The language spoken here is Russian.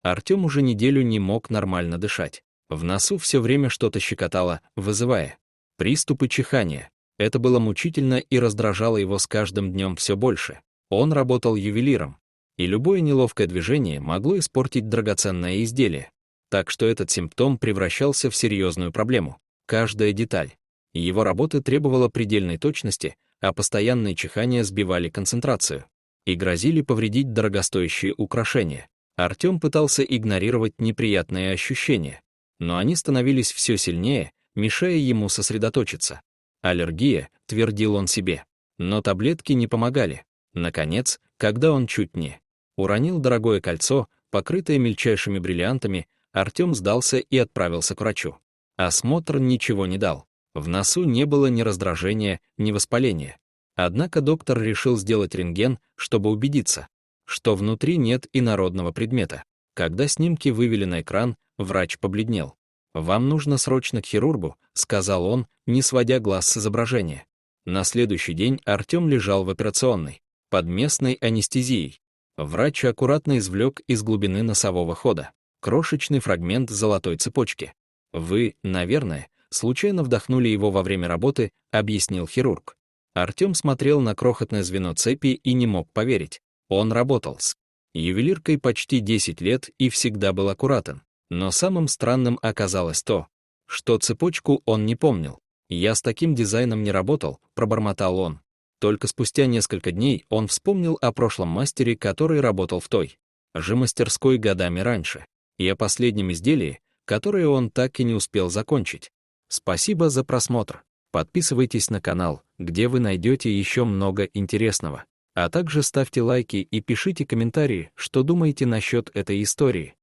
Артем уже неделю не мог нормально дышать. В носу все время что-то щекотало, вызывая приступы чихания. Это было мучительно и раздражало его с каждым днем все больше. Он работал ювелиром, и любое неловкое движение могло испортить драгоценное изделие. Так что этот симптом превращался в серьезную проблему. Каждая деталь его работы требовала предельной точности, а постоянные чихания сбивали концентрацию и грозили повредить дорогостоящие украшения. Артем пытался игнорировать неприятные ощущения, но они становились все сильнее, мешая ему сосредоточиться. «Аллергия», — твердил он себе. Но таблетки не помогали. Наконец, когда он чуть не уронил дорогое кольцо, покрытое мельчайшими бриллиантами, Артем сдался и отправился к врачу. Осмотр ничего не дал. В носу не было ни раздражения, ни воспаления. Однако доктор решил сделать рентген, чтобы убедиться, что внутри нет инородного предмета. Когда снимки вывели на экран, врач побледнел. «Вам нужно срочно к хирургу», — сказал он, не сводя глаз с изображения. На следующий день Артем лежал в операционной, под местной анестезией. Врач аккуратно извлек из глубины носового хода крошечный фрагмент золотой цепочки. «Вы, наверное, случайно вдохнули его во время работы», — объяснил хирург. Артем смотрел на крохотное звено цепи и не мог поверить. Он работал с ювелиркой почти 10 лет и всегда был аккуратен. Но самым странным оказалось то, что цепочку он не помнил. «Я с таким дизайном не работал», — пробормотал он. Только спустя несколько дней он вспомнил о прошлом мастере, который работал в той же мастерской годами раньше, и о последнем изделии, которое он так и не успел закончить. Спасибо за просмотр. Подписывайтесь на канал, где вы найдете еще много интересного. А также ставьте лайки и пишите комментарии, что думаете насчет этой истории.